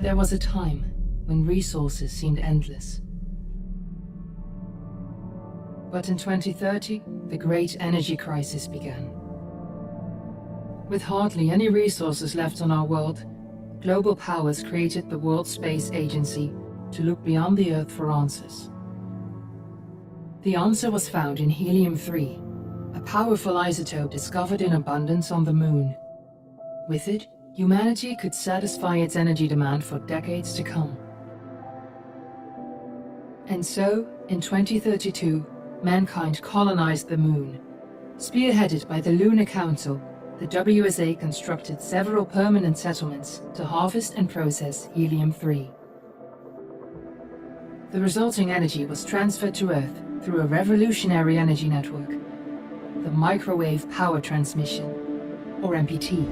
There was a time when resources seemed endless. But in 2030, the great energy crisis began. With hardly any resources left on our world, global powers created the World Space Agency to look beyond the Earth for answers. The answer was found in helium-3, a powerful isotope discovered in abundance on the Moon. With it, humanity could satisfy its energy demand for decades to come. And so, in 2032, mankind colonized the Moon. Spearheaded by the Lunar Council, the WSA constructed several permanent settlements to harvest and process helium-3. The resulting energy was transferred to Earth through a revolutionary energy network, the Microwave Power Transmission, or MPT.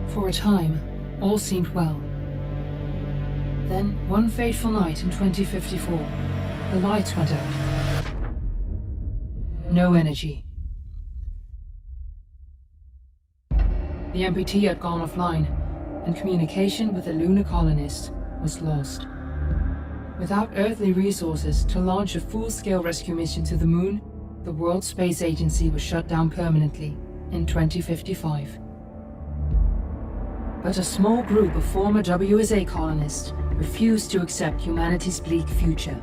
For a time, all seemed well. Then, one fateful night in 2054, the lights went out. No energy. The MPT had gone offline, and communication with the lunar colonists was lost. Without earthly resources to launch a full-scale rescue mission to the Moon, the World Space Agency was shut down permanently in 2055. But a small group of former WSA colonists refused to accept humanity's bleak future.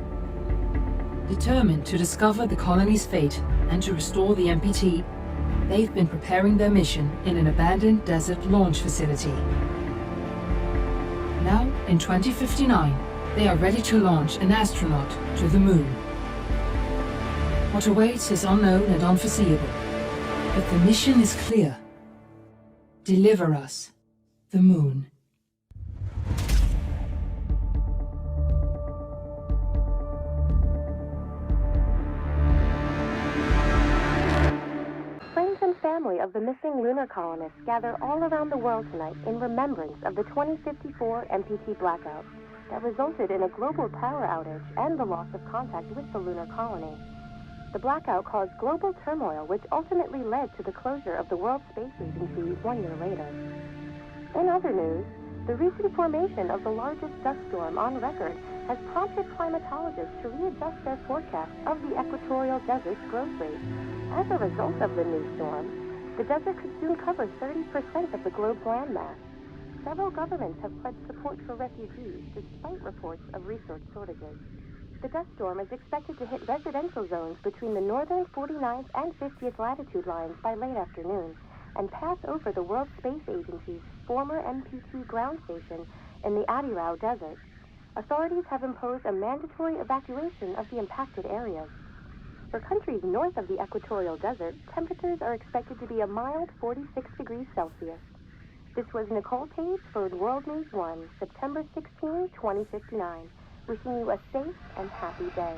Determined to discover the colony's fate and to restore the MPT, they've been preparing their mission in an abandoned desert launch facility. Now, in 2059, they are ready to launch an astronaut to the Moon. What awaits is unknown and unforeseeable, but the mission is clear. Deliver us the Moon. Friends and family of the missing lunar colonists gather all around the world tonight in remembrance of the 2054 MPT blackout that resulted in a global power outage and the loss of contact with the lunar colony. The blackout caused global turmoil, which ultimately led to the closure of the World Space Agency 1 year later. In other news, the recent formation of the largest dust storm on record has prompted climatologists to readjust their forecast of the equatorial desert's growth rate. As a result of the new storm, the desert could soon cover 30% of the globe's landmass. Several governments have pledged support for refugees despite reports of resource shortages. The dust storm is expected to hit residential zones between the northern 49th and 50th latitude lines by late afternoon and pass over the World Space Agency's former MPT ground station in the Adirau Desert. Authorities have imposed a mandatory evacuation of the impacted areas. For countries north of the equatorial desert, temperatures are expected to be a mild 46 degrees Celsius. This was Nicole Page for World News 1, September 16, 2059. Wishing you a safe and happy day.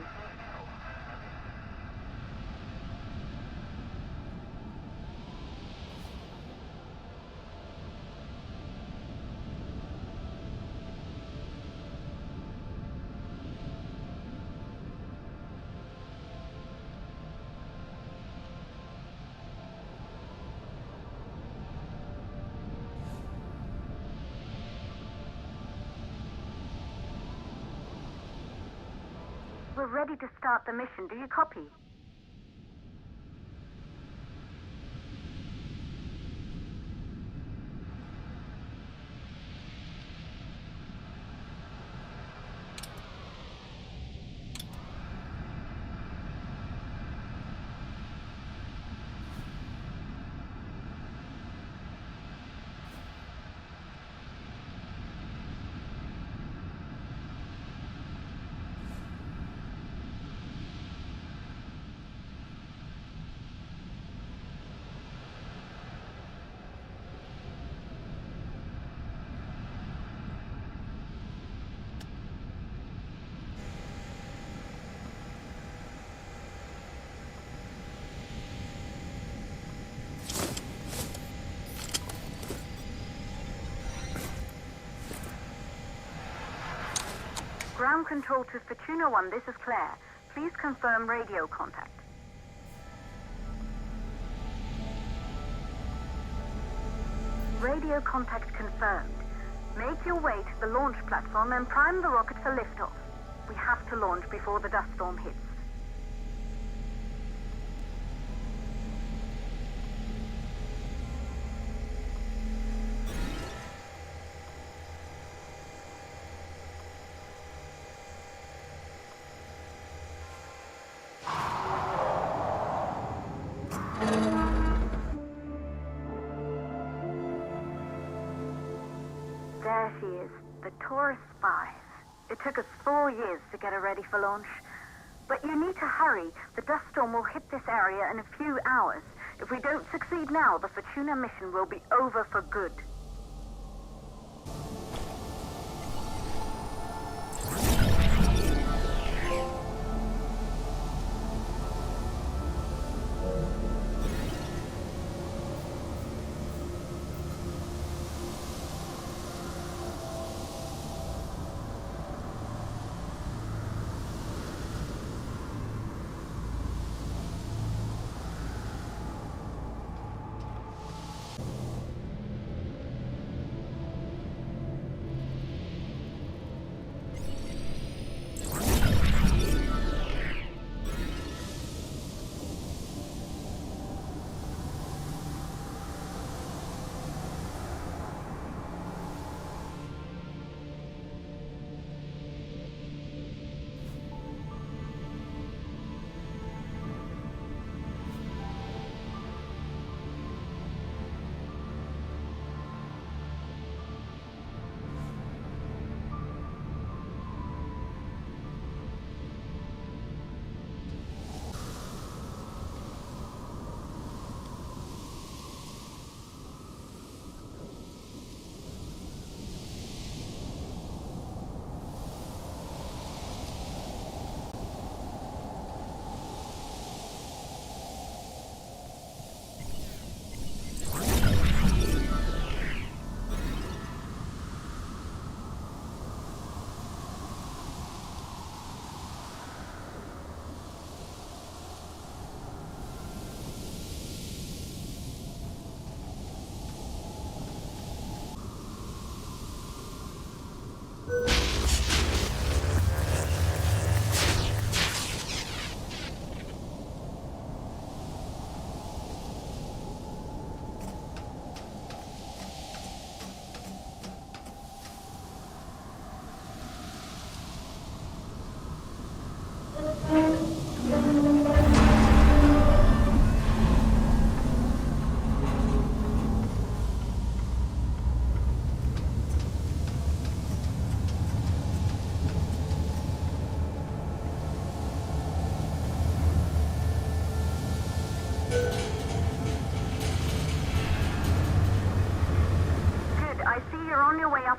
We're ready to start the mission. Do you copy? Ground control to Fortuna 1, this is Claire. Please confirm radio contact. Radio contact confirmed. Make your way to the launch platform and prime the rocket for liftoff. We have to launch before the dust storm hits. There she is, the Taurus 5. It took us 4 years to get her ready for launch. But you need to hurry. The dust storm will hit this area in a few hours. If we don't succeed now, the Fortuna mission will be over for good.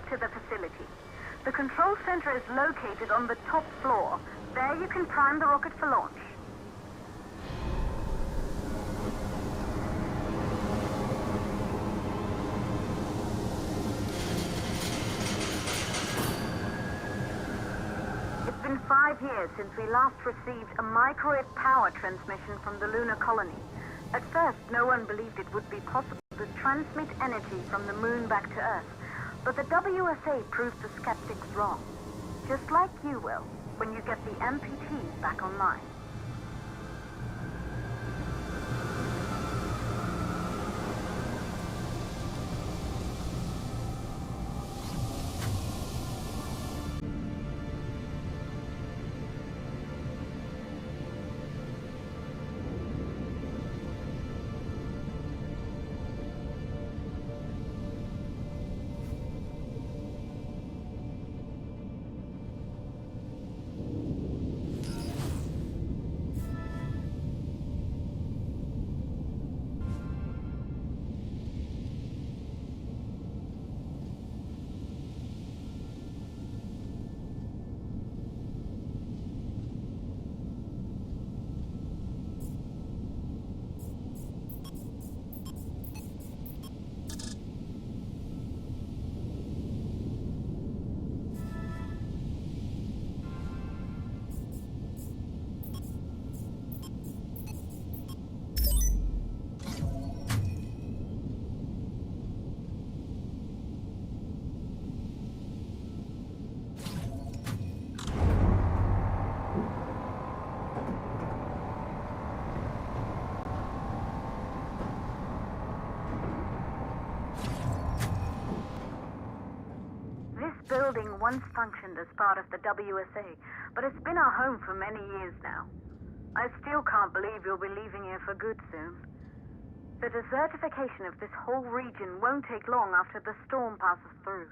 To the facility. The control center is located on the top floor. There you can prime the rocket for launch. It's been 5 years since we last received a microwave power transmission from the lunar colony. At first, no one believed it would be possible to transmit energy from the moon back to Earth. But the WSA proved the skeptics wrong. Just like you will, when you get the MPT back online. building once functioned as part of the WSA, but it's been our home for many years now. I still can't believe you'll be leaving here for good soon. The desertification of this whole region won't take long after the storm passes through.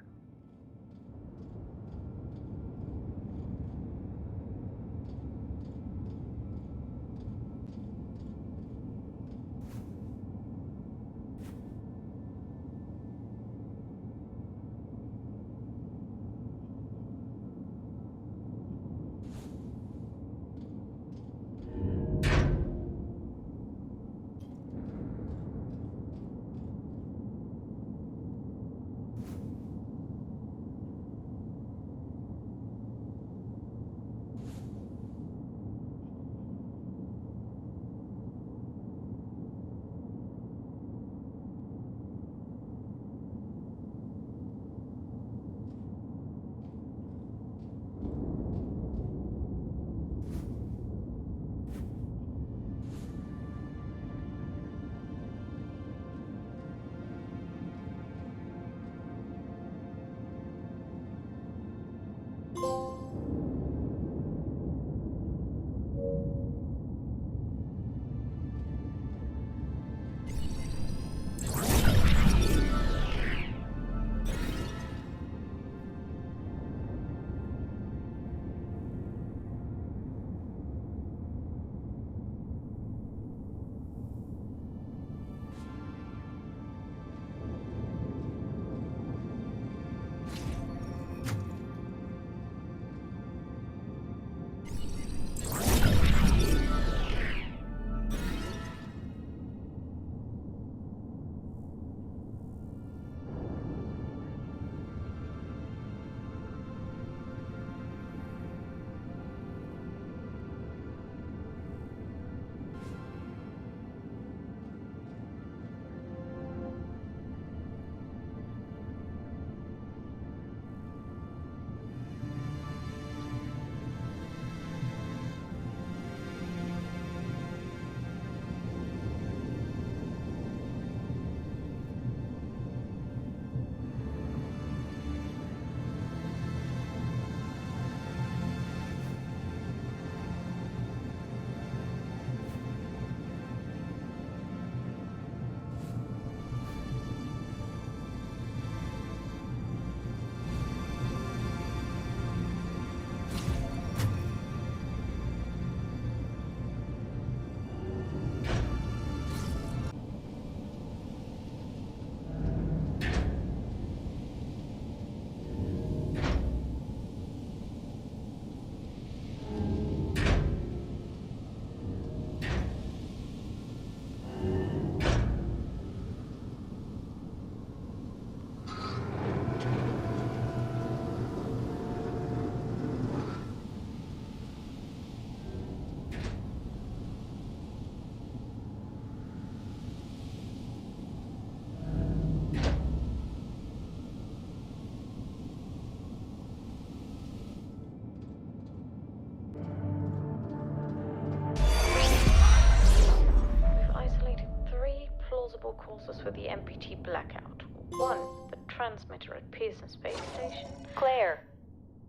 Causes for the MPT blackout. 1, the transmitter at Pearson Space Station. Claire,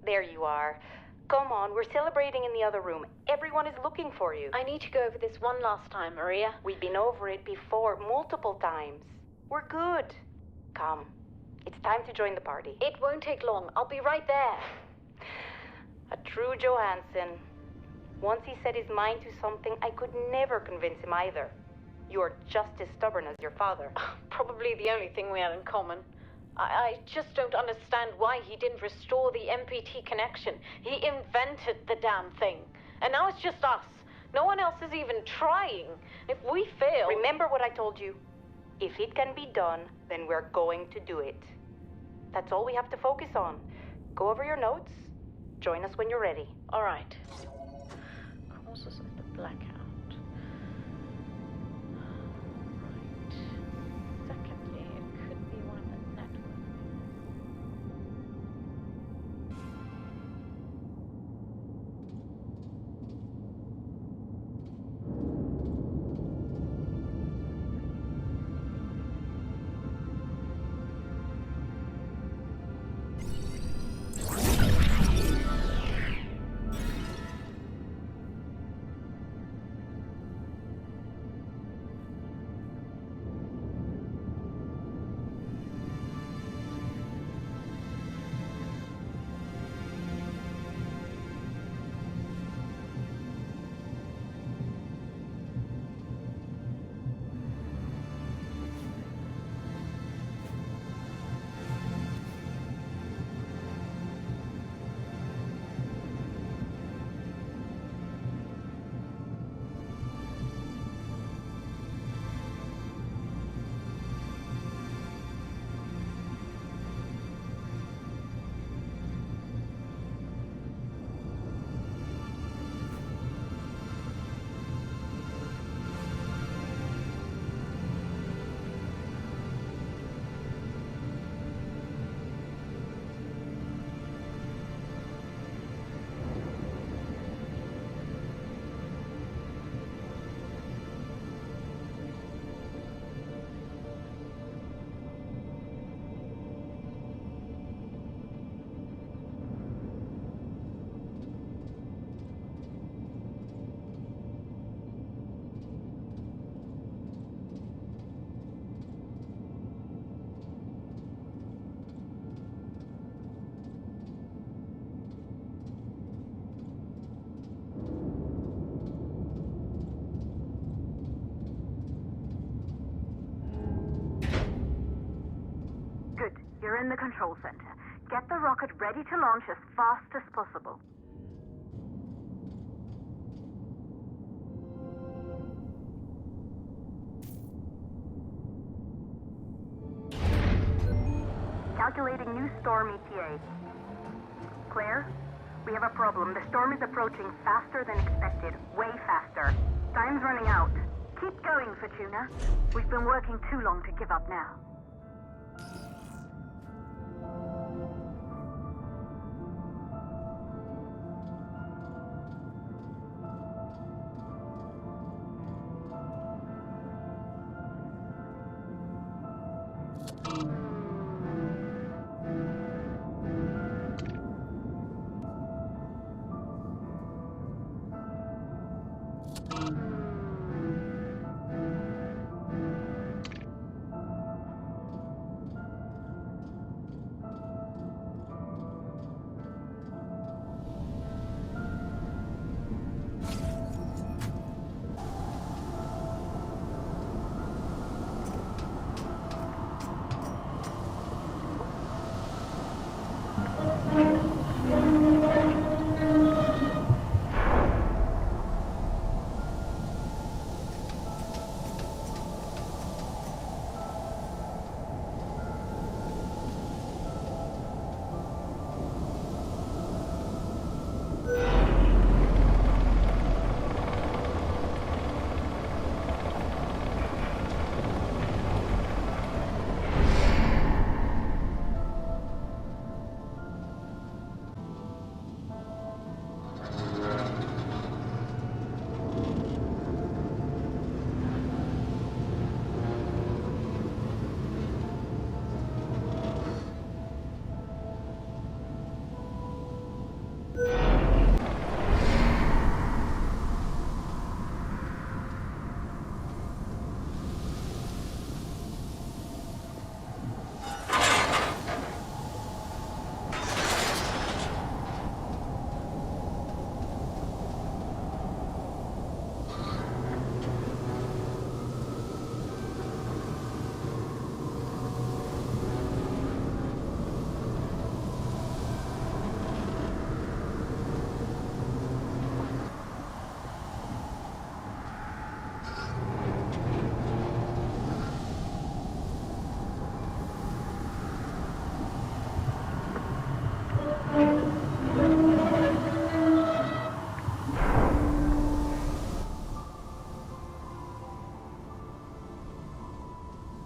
there you are. Come on, we're celebrating in the other room. Everyone is looking for you. I need to go over this one last time, Maria. We've been over it before, multiple times. We're good. Come, it's time to join the party. It won't take long. I'll be right there. A true Johansson. Once he set his mind to something, I could never convince him either. You're just as stubborn as your father. Probably the only thing we had in common. I just don't understand why he didn't restore the MPT connection. He invented the damn thing. And now it's just us. No one else is even trying. If we fail... Remember what I told you. If it can be done, then we're going to do it. That's all we have to focus on. Go over your notes. Join us when you're ready. All right. Causes of the blackout. the control center. Get the rocket ready to launch as fast as possible. Calculating new storm ETA. Claire? We have a problem. The storm is approaching faster than expected. Way faster. Time's running out. Keep going, Fortuna. We've been working too long to give up now.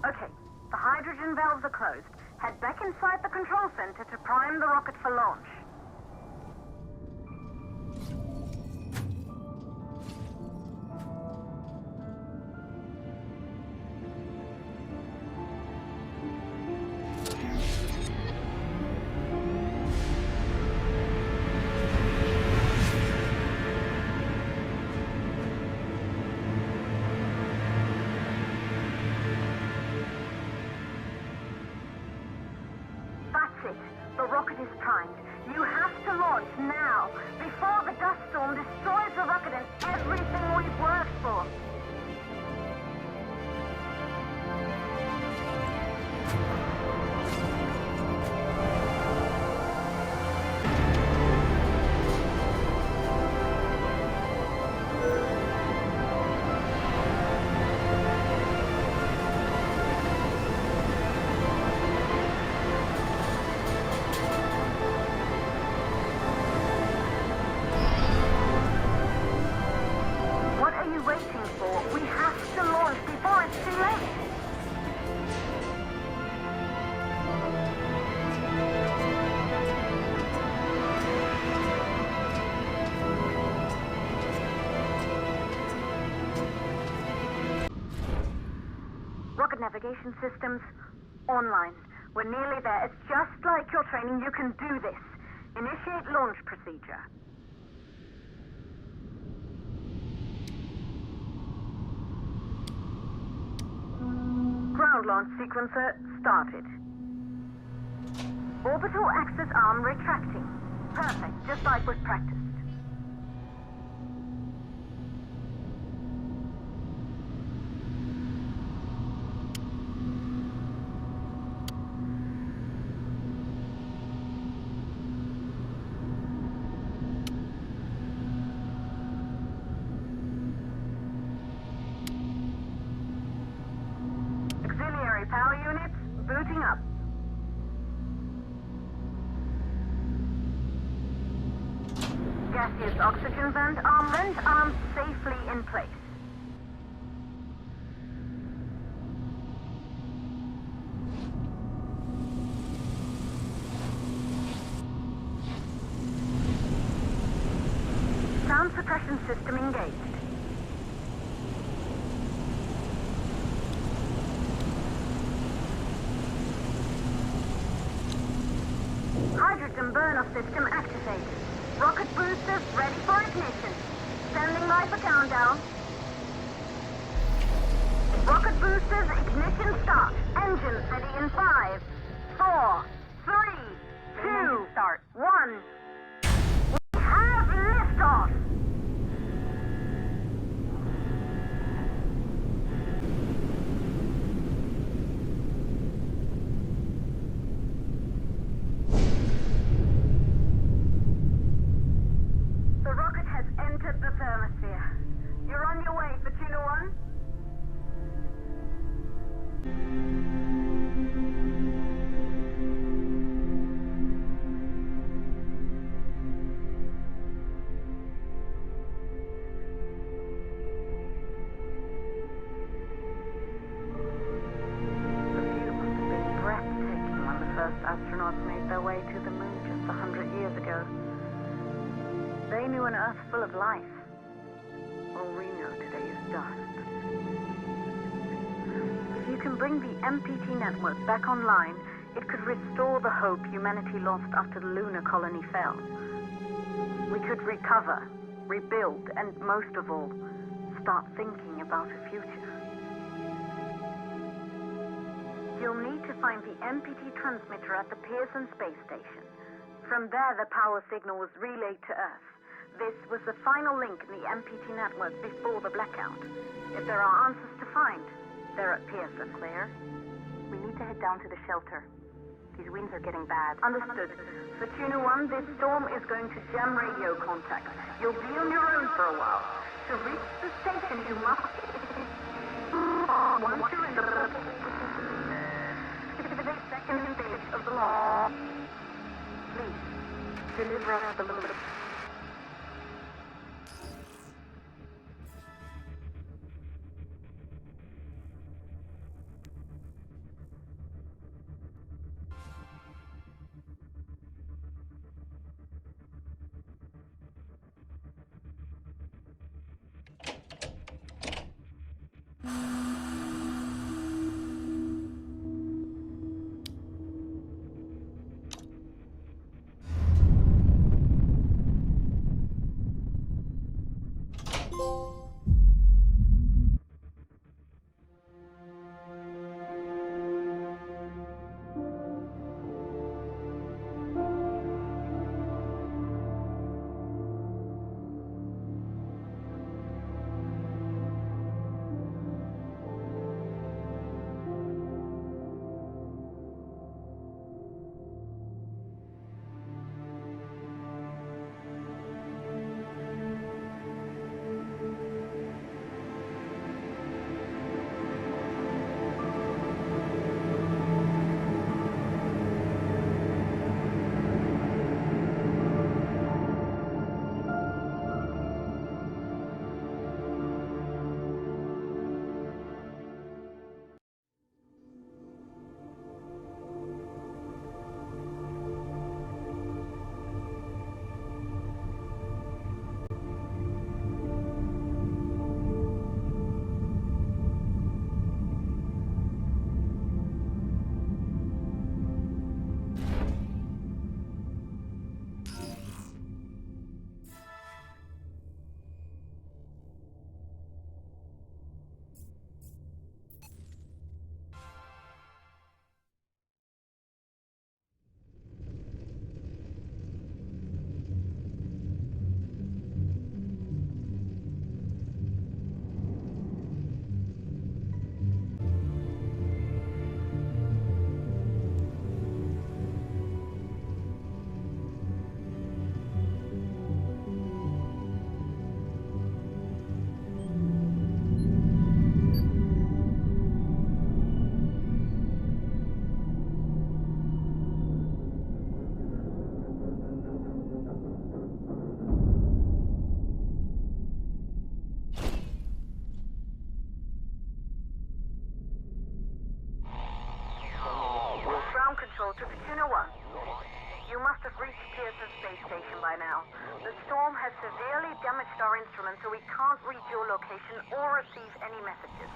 Okay, the hydrogen valves are closed. Head back inside the control center to prime the rocket for launch. The rocket is primed. You have to launch now, before the dust storm destroys the rocket and everything we've worked for. We have to launch before it's too late. Rocket navigation systems online. We're nearly there. It's just like your training. You can do this. Initiate launch procedure. Ground launch sequencer started. Orbital axis arm retracting. Perfect, just like we've practiced. gaseous oxygen vent arms safely in place. Sound suppression system engaged. Hydrogen burner system activated. Rocket boosters ready for ignition. Standing by for countdown. Rocket boosters ignition start. Engines ready in 5, 4, 3, 2, Start. 1. We have liftoff! The rocket has entered the thermosphere. You're on your way, Fortuna 1. The view must have been breathtaking when the first astronauts made their way to the moon just 100 years ago. They knew an Earth full of life. All we know today is dust. If you can bring the MPT network back online, it could restore the hope humanity lost after the lunar colony fell. We could recover, rebuild, and most of all, start thinking about a future. You'll need to find the MPT transmitter at the Pearson space station. From there, the power signal was relayed to Earth. This was the final link in the MPT network before the blackout. If there are answers to find, they're at Pearson. Claire, we need to head down to the shelter. These winds are getting bad. Understood. Fortuna 1, this storm is going to jam radio contact. You'll be on your own for a while. To reach the station, you must... Once you're in the second stage of the launch, please, deliver us the load. Juno 1, you must have reached Pearson Space Station by now. The storm has severely damaged our instruments, so we can't read your location or receive any messages.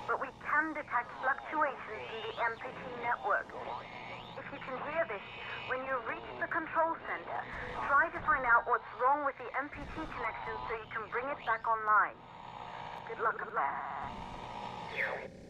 But we can detect fluctuations in the MPT network. If you can hear this, when you reach the control center, try to find out what's wrong with the MPT connection so you can bring it back online. Good luck with that.